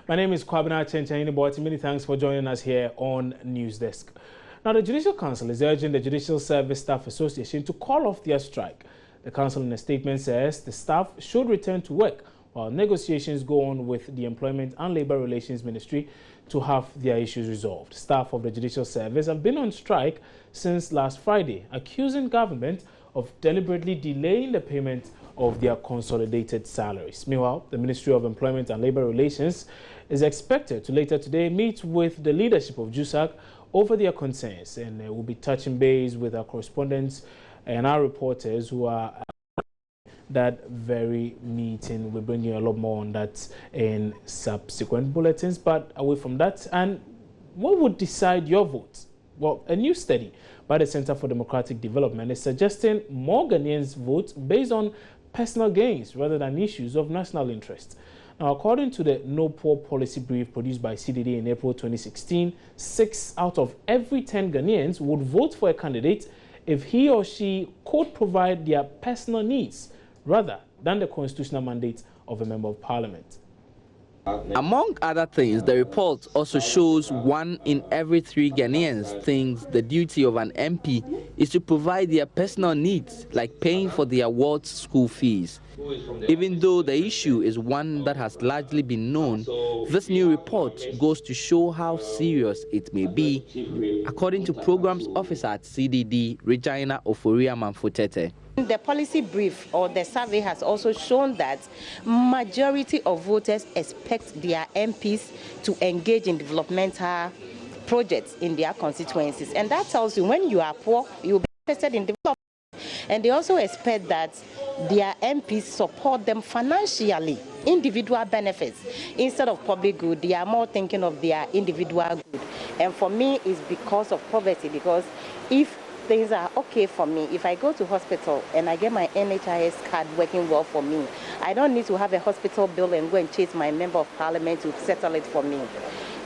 My name is Kwabena Chenchaini. Many thanks for joining us here on News Desk. Now, the Judicial Council is urging the Judicial Service Staff Association to call off their strike. The council in a statement says the staff should return to work while negotiations go on with the Employment and Labour Relations Ministry to have their issues resolved. Staff of the Judicial Service have been on strike since last Friday, accusing government of deliberately delaying the payment of their consolidated salaries. Meanwhile, the Ministry of Employment and Labour Relations is expected to later today meet with the leadership of JUSAC over their concerns, and we'll be touching base with our correspondents and our reporters who are at that very meeting. We'll bring you a lot more on that in subsequent bulletins. But away from that, and what would decide your vote? Well, a new study by the Center for Democratic Development is suggesting more Ghanaians vote based on personal gains rather than issues of national interest. Now, according to the No Poor policy brief produced by CDD in April 2016, 6 out of every 10 Ghanaians would vote for a candidate if he or she could provide their personal needs rather than the constitutional mandate of a member of parliament. Among other things, the report also shows 1 in every 3 Ghanaians thinks the duty of an MP is to provide their personal needs, like paying for their ward's school fees. Even though the issue is one that has largely been known, this new report goes to show how serious it may be, according to Programs Officer at CDD, Regina Oforia Manfutete. The policy brief or the survey has also shown that majority of voters expect their MPs to engage in developmental projects in their constituencies. And that tells you when you are poor, you'll be interested in development. And they also expect that their MPs support them financially, individual benefits. Instead of public good, they are more thinking of their individual good. And for me, it's because of poverty, because if things are okay for me, if I go to hospital and I get my NHIS card working well for me, I don't need to have a hospital bill and go and chase my member of parliament to settle it for me.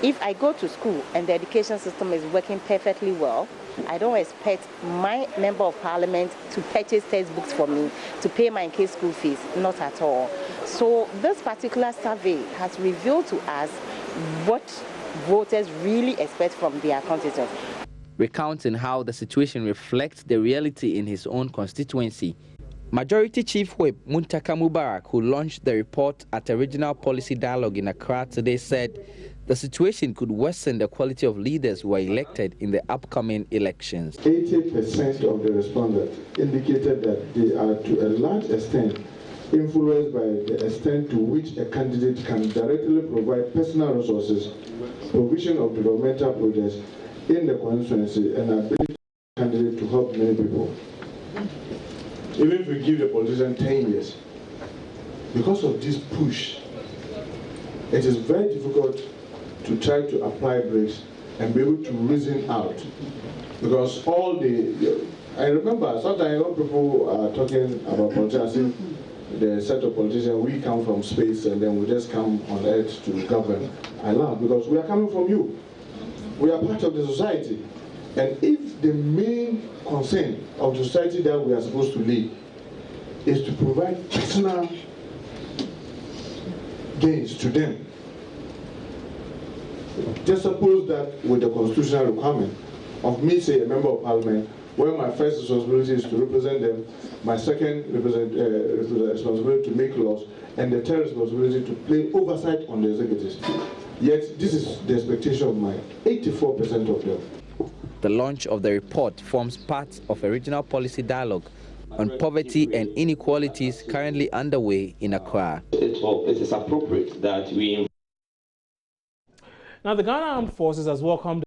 If I go to school and the education system is working perfectly well, I don't expect my member of parliament to purchase textbooks for me, to pay my kids' school fees, not at all. So this particular survey has revealed to us what voters really expect from their constituents. Recounting how the situation reflects the reality in his own constituency, Majority Chief Whip Muntaka Mubarak, who launched the report at a regional policy dialogue in Accra today, said the situation could worsen the quality of leaders who are elected in the upcoming elections. 80% of the respondents indicated that they are to a large extent influenced by the extent to which a candidate can directly provide personal resources, provision of developmental projects in the constituency, and ability of the candidate to help many people. Even if we give the politician 10 years, because of this push, it is very difficult to try to apply brakes and be able to reason out. Because I remember sometimes when people are talking about politicians, the set of politicians, we come from space and then we just come on earth to govern. I laugh because we are coming from you. We are part of the society. And if the main concern of the society that we are supposed to lead is to provide personal gains to them, just suppose that with the constitutional requirement of me, say, a member of parliament, where my first responsibility is to represent them, my second responsibility to make laws, and the third responsibility to play oversight on the executives. Yet this is the expectation of mine, 84% of them. The launch of the report forms part of a regional policy dialogue on poverty and inequalities currently underway in Accra. It is appropriate that we... Now, the Ghana Armed Forces has welcomed the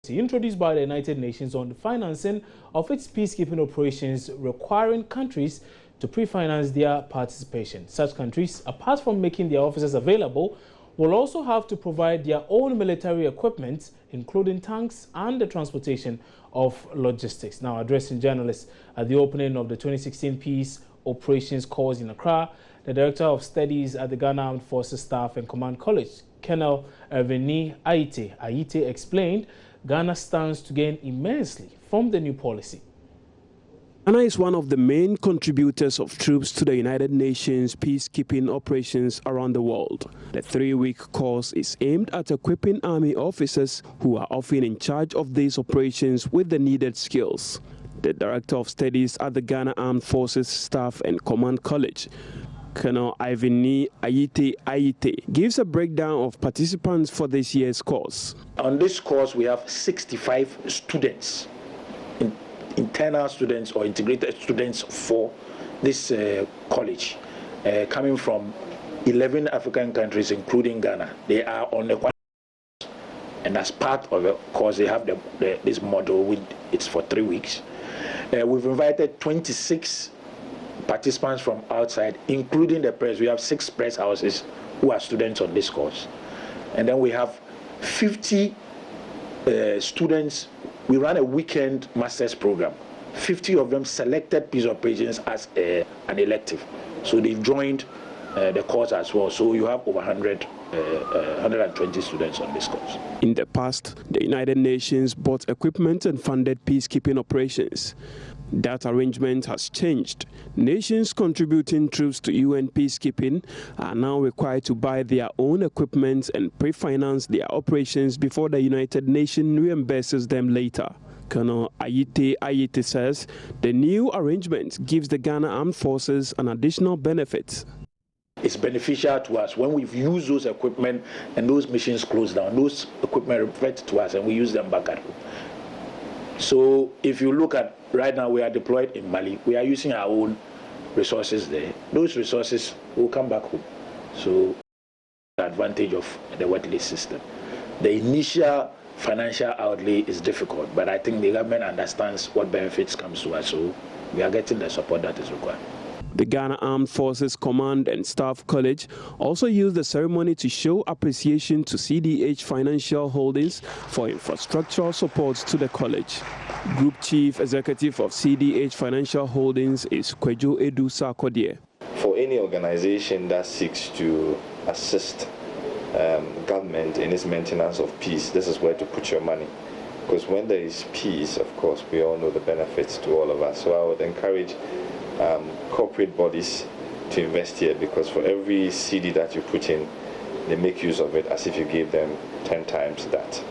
policy introduced by the United Nations on the financing of its peacekeeping operations, requiring countries to pre-finance their participation. Such countries, apart from making their officers available, will also have to provide their own military equipment, including tanks and the transportation of logistics. Now, addressing journalists at the opening of the 2016 Peace Operations Course in Accra, the Director of Studies at the Ghana Armed Forces Staff and Command College, Colonel Ervini Aite explained Ghana stands to gain immensely from the new policy. Ghana is one of the main contributors of troops to the United Nations peacekeeping operations around the world. The 3-week course is aimed at equipping army officers who are often in charge of these operations with the needed skills. The Director of Studies at the Ghana Armed Forces Staff and Command College, Colonel Ivini Ayite, gives a breakdown of participants for this year's course. On this course, we have 65 students. Internal students or integrated students for this college, coming from 11 African countries, including Ghana. They are on the course, and as part of the course, they have this model. It's for 3 weeks. We've invited 26 participants from outside, including the press. We have 6 press houses who are students on this course, and then we have 50 students. We run a weekend master's program. 50 of them selected peace operations as an elective. So they've joined the course as well. So you have over 120 students on this course. In the past, the United Nations bought equipment and funded peacekeeping operations. That arrangement has changed. Nations contributing troops to UN peacekeeping are now required to buy their own equipment and pre-finance their operations before the United Nations reimburses them later. Colonel Ayite says the new arrangement gives the Ghana Armed Forces an additional benefit. It's beneficial to us when we've used those equipment and those missions close down. Those equipment revert to us and we use them back at home. So if you look at right now, we are deployed in Mali. We are using our own resources there. Those resources will come back home. So the advantage of the wet lease system. The initial financial outlay is difficult, but I think the government understands what benefits comes to us. So we are getting the support that is required. The Ghana Armed Forces Command and Staff College also used the ceremony to show appreciation to CDH Financial Holdings for infrastructural support to the college. Group Chief Executive of CDH Financial Holdings is Kwejo Edu Sarkodie. For any organization that seeks to assist government in its maintenance of peace, this is where to put your money. Because when there is peace, of course, we all know the benefits to all of us. So I would encourage corporate bodies to invest here, because for every CD that you put in, they make use of it as if you gave them 10 times that.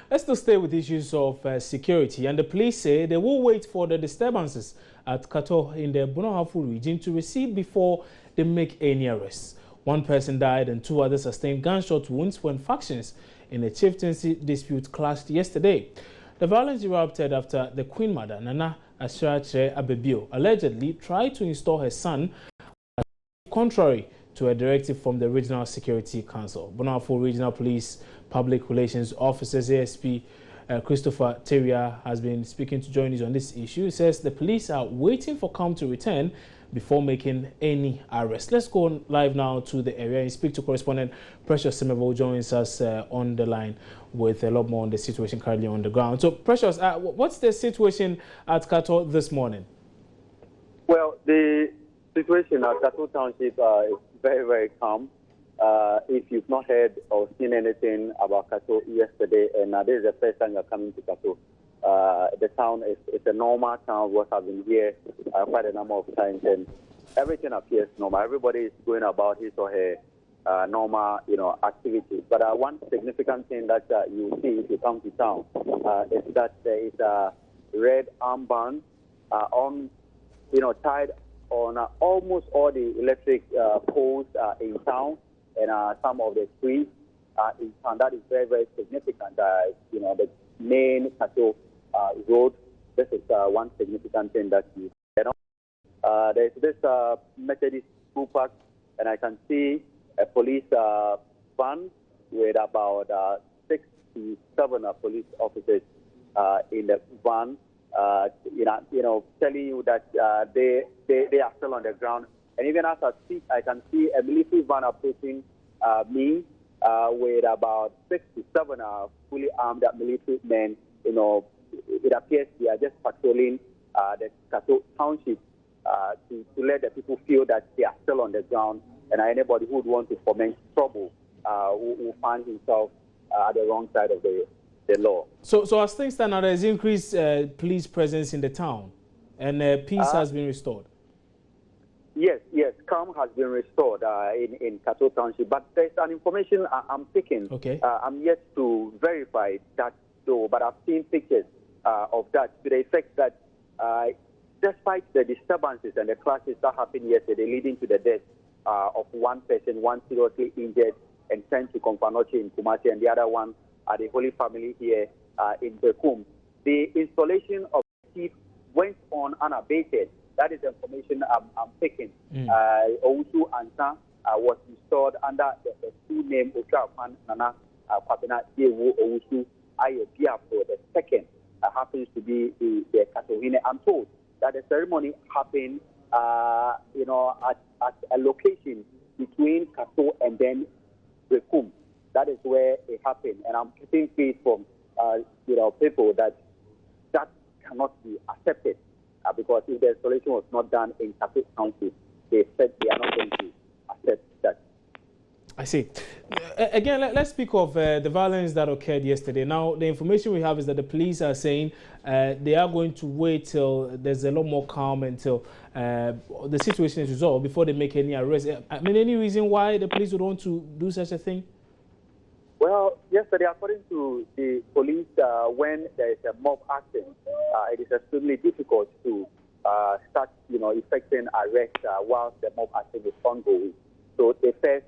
Let's still stay with issues of security, and the police say they will wait for the disturbances at Kato in the Bonohafu region to recede before they make any arrests. 1 person died and 2 others sustained gunshot wounds when factions in a chieftaincy dispute clashed yesterday. The violence erupted after the Queen Mother, Nana Asrache Abebio, allegedly tried to install her son, contrary to a directive from the Regional Security Council. Bonafu Regional Police Public Relations Officer ASP Christopher Terrier has been speaking to join us on this issue. He says the police are waiting for calm to return before making any arrest. Let's go live now to the area and speak to correspondent Precious Semevo, joins us on the line with a lot more on the situation currently on the ground. So, Precious, what's the situation at Kato this morning? Well, the situation at Kato Township is very, very calm. If you've not heard or seen anything about Kato yesterday, and this is the first time you're coming to Kato, the town is a normal town. What I've been here quite a number of times, and everything appears normal. Everybody is going about his or her normal, activities. But one significant thing that you see if you come to town is that there is a red armband tied on almost all the electric poles in town and some of the streets in town. That is very, very significant. The main Kato road. This is one significant thing that you know. There's this Methodist school park, and I can see a police van with about 6 to 7 police officers in the van. Telling you that they are still on the ground. And even as I speak, I can see a military van approaching me with about 6 to 7 fully armed military men. It appears they are just patrolling the Kato Township to let the people feel that they are still on the ground, and anybody who would want to foment trouble will find himself at the wrong side of the law. So as things stand now, there is increased police presence in the town? and peace has been restored. Yes, calm has been restored in Kato Township, but there's an information I'm taking. Okay. I'm yet to verify that though, but I've seen pictures of that to the effect that despite the disturbances and the clashes that happened yesterday leading to the death of one person, one seriously injured and sent to Komfanoche in Kumasi, and the other one at the Holy Family here in Bekum, the installation of the chief went on unabated. That is the information I'm taking. Owusu Ansa was installed under the two name Oshafan Nana Kwabena Yewu Owusu Ayebia for the second. Happens to be the Katohine. I'm told that the ceremony happened, at a location between Kato and then Bekum. That is where it happened, and I'm keeping faith from people that cannot be accepted because if the installation was not done in Kato County, they said they are not going to accept that. I see. Again, let's speak of the violence that occurred yesterday. Now, the information we have is that the police are saying they are going to wait till there's a lot more calm until the situation is resolved before they make any arrests. I mean, any reason why the police would want to do such a thing? Well, yesterday, according to the police, when there is a mob action, it is extremely difficult to start, effecting arrests whilst the mob action is ongoing. So they first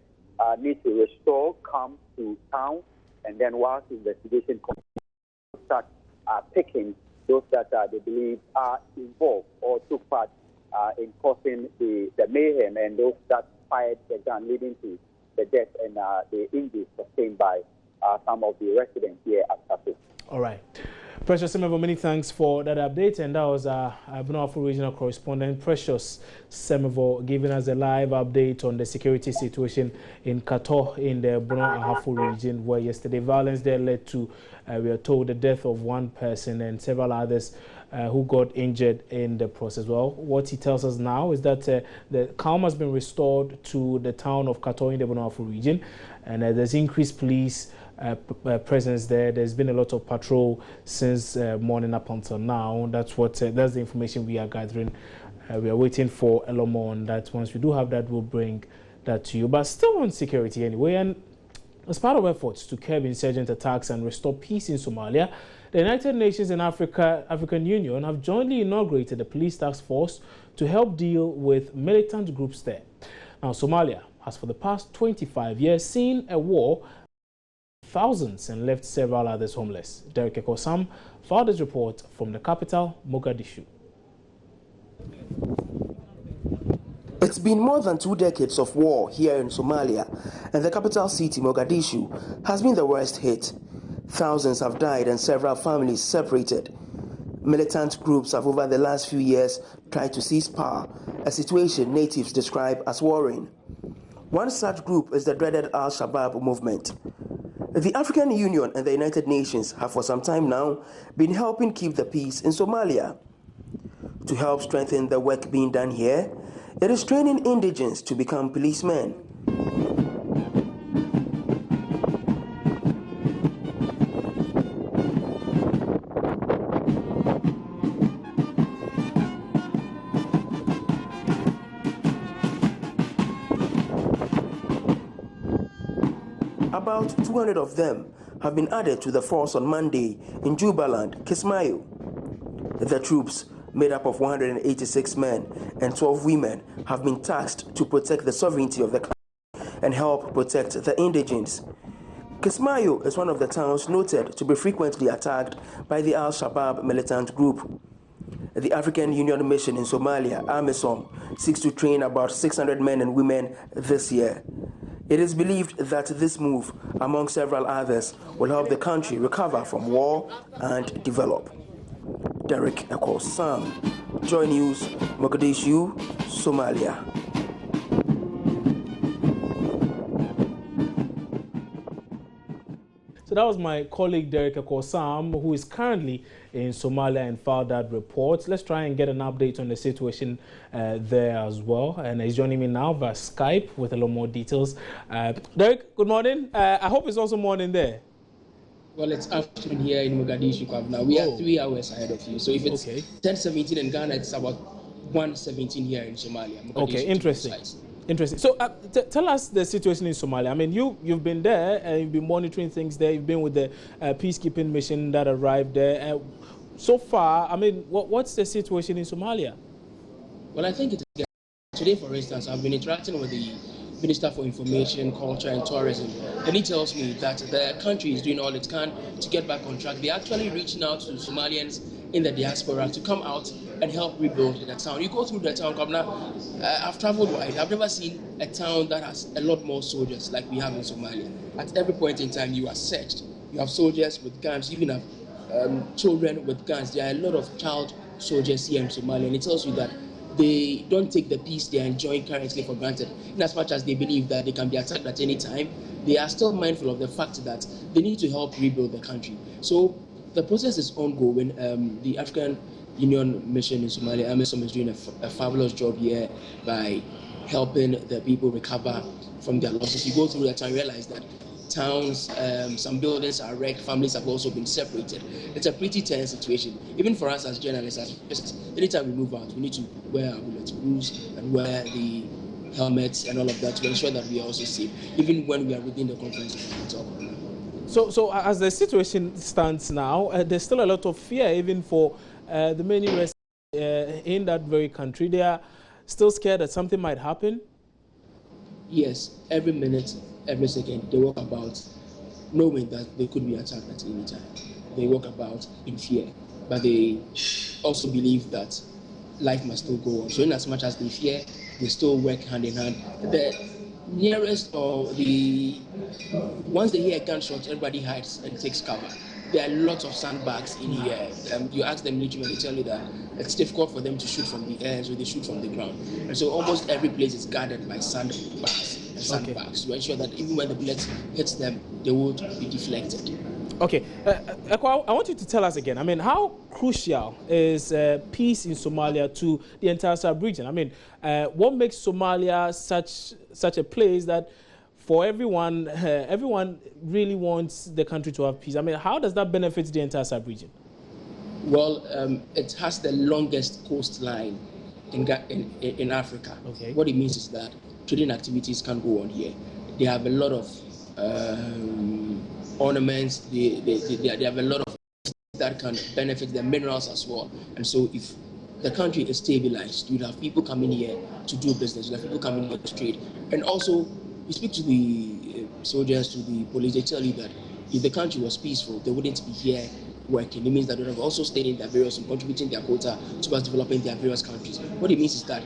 need to restore calm to town, and then whilst investigation continues, start picking those that they believe are involved or took part in causing the mayhem, and those that fired the gun leading to the death and the injuries sustained by some of the residents here at Kato. All right. Precious Semevo, many thanks for that update. And that was Bono-Ahafo regional correspondent Precious Semevo giving us a live update on the security situation in Kato in the Bono-Ahafo region, where yesterday violence there led to, we are told, the death of one person and several others who got injured in the process. Well, what he tells us now is that the calm has been restored to the town of Kato in the Bono-Ahafo region, and there's increased police presence there. There's been a lot of patrol since morning up until now. That's the information we are gathering. We are waiting for a lot more on that. Once we do have that, we'll bring that to you. But still on security anyway, and as part of efforts to curb insurgent attacks and restore peace in Somalia, the United Nations and African Union have jointly inaugurated a police task force to help deal with militant groups there. Now, Somalia has for the past 25 years seen a war thousands and left several others homeless. Derek Ekosam filed his report from the capital, Mogadishu. It's been more than 2 decades of war here in Somalia, and the capital city, Mogadishu, has been the worst hit. Thousands have died and several families separated. Militant groups have over the last few years tried to seize power, a situation natives describe as worrying. One such group is the dreaded Al-Shabaab movement. The African Union and the United Nations have for some time now been helping keep the peace in Somalia. To help strengthen the work being done here, it is training indigents to become policemen. About 200 of them have been added to the force on Monday in Jubaland, Kismayo. The troops, made up of 186 men and 12 women, have been tasked to protect the sovereignty of the country and help protect the indigents. Kismayo is one of the towns noted to be frequently attacked by the Al-Shabaab militant group. The African Union mission in Somalia, AMISOM, seeks to train about 600 men and women this year. It is believed that this move, among several others, will help the country recover from war and develop. Derek Ekosam, Joy News, Mogadishu, Somalia. So that was my colleague Derek Ekosam, who is currently in Somalia and filed that report. Let's try and get an update on the situation there as well. And he's joining me now via Skype with a lot more details. Derek, good morning. I hope it's also morning there. Well, it's afternoon here in Mogadishu, Governor. We are 3 hours ahead of you. So if it's 10:17 in Ghana, it's about 1:17 here in Somalia. Mogadishu, okay, interesting. Interesting. So tell us the situation in Somalia. I mean, you've been there and you've been monitoring things there. You've been with the peacekeeping mission that arrived there. So far, I mean, what's the situation in Somalia? Well, I think today, for instance, I've been interacting with the Minister for Information, Culture and Tourism, and he tells me that the country is doing all it can to get back on track. They're actually reaching out to Somalians in the diaspora to come out and help rebuild the town. You go through the town, Governor, I've traveled wide. I've never seen a town that has a lot more soldiers like we have in Somalia. At every point in time, you are searched. You have soldiers with guns, you even have children with guns. There are a lot of child soldiers here in Somalia, and it tells you that they don't take the peace they are enjoying currently for granted. In as much as they believe that they can be attacked at any time, they are still mindful of the fact that they need to help rebuild the country. So the process is ongoing. The African Union mission in Somalia, AMISOM, is doing a fabulous job here by helping the people recover from their losses. You go through that and realize that towns, some buildings are wrecked, families have also been separated. It's a pretty tense situation. Even for us as journalists, anytime we move out, we need to wear our bulletproofs and wear the helmets and all of that to ensure that we are also safe, even when we are within the conference room. So as the situation stands now, there's still a lot of fear, even for the many residents in that very country. They are still scared that something might happen? Yes, every minute, every second, they walk about knowing that they could be attacked at any time. They walk about in fear, but they also believe that life must still go on. So in as much as they fear, they still work hand in hand. The nearest or once they hear a gunshot, everybody hides and takes cover. There are lots of sandbags in here. You ask them military, they tell you that it's difficult for them to shoot from the air, so they shoot from the ground. And so almost every place is guarded by sandbags to ensure that even when the bullet hits them, they won't be deflected. Okay, Ekwa, I want you to tell us again, I mean, how crucial is peace in Somalia to the entire sub-region? I mean, what makes Somalia such a place that for everyone, everyone really wants the country to have peace? I mean, how does that benefit the entire sub-region? Well, it has the longest coastline in Africa. Okay. What it means is that trading activities can go on here. They have a lot of ornaments. They have a lot of that can benefit the minerals as well. And so if the country is stabilized, you'd have people coming here to do business. You'd have people coming here to trade. And also, you speak to the soldiers, to the police, they tell you that if the country was peaceful, they wouldn't be here working. It means that they would have also stayed in their various and contributing their quota towards developing their various countries. What it means is that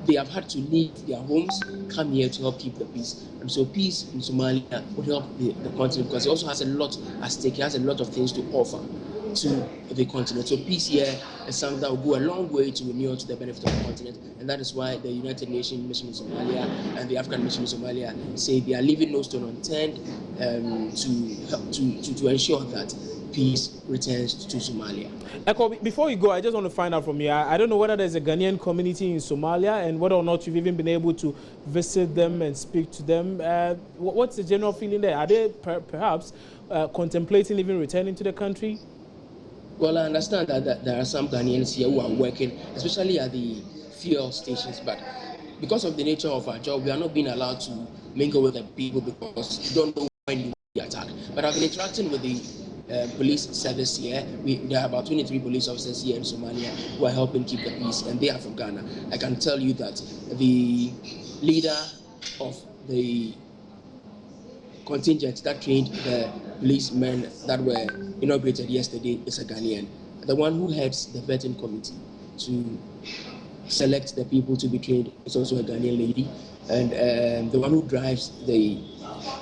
they have had to leave their homes, come here to help keep the peace. And so peace in Somalia would help the continent because it also has a lot at stake. It has a lot of things to offer to the continent. So peace here is something that will go a long way to renew to the benefit of the continent. And that is why the United Nations mission in Somalia and the African mission in Somalia say they are leaving no stone unturned to ensure that peace returns to Somalia. Ekwa, before you go, I just want to find out from you. I don't know whether there's a Ghanaian community in Somalia and whether or not you've even been able to visit them and speak to them. What's the general feeling there? Are they perhaps contemplating even returning to the country? Well, I understand that there are some Ghanaians here who are working, especially at the fuel stations, but because of the nature of our job, we are not being allowed to mingle with the people because you don't know when you will be attacked. But I've been interacting with the police service here. There are about 23 police officers here in Somalia who are helping keep the peace, and they are from Ghana. I can tell you that the leader of the contingent that trained the policemen that were inaugurated yesterday is a Ghanaian. The one who heads the vetting committee to select the people to be trained is also a Ghanaian lady. And the one who drives the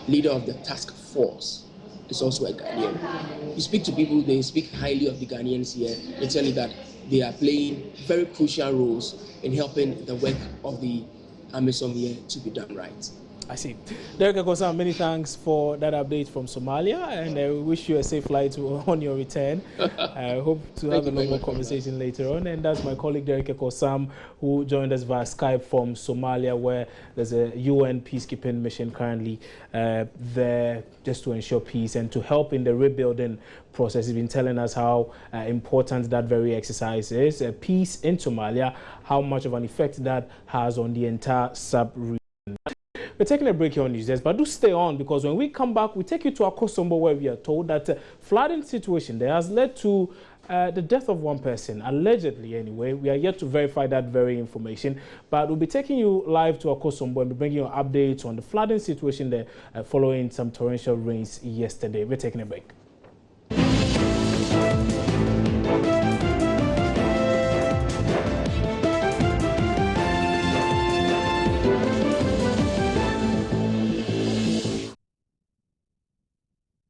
leader of the task force is also a Ghanaian. You speak to people, they speak highly of the Ghanaians here. They tell you that they are playing very crucial roles in helping the work of the AMISOM here to be done right. I see. Derek Akosam, many thanks for that update from Somalia, and we wish you a safe flight on your return. I hope to have a normal conversation later on. And that's my colleague Derek Akosam, who joined us via Skype from Somalia, where there's a UN peacekeeping mission currently there just to ensure peace and to help in the rebuilding process. He's been telling us how important that very exercise is. Peace in Somalia, how much of an effect that has on the entire sub-region. We're taking a break here on News Desk, but do stay on, because when we come back, we take you to Akosombo, where we are told that flooding situation there has led to the death of one person, allegedly anyway. We are yet to verify that very information, but we'll be taking you live to Akosombo and be bringing you updates on the flooding situation there following some torrential rains yesterday. We're taking a break.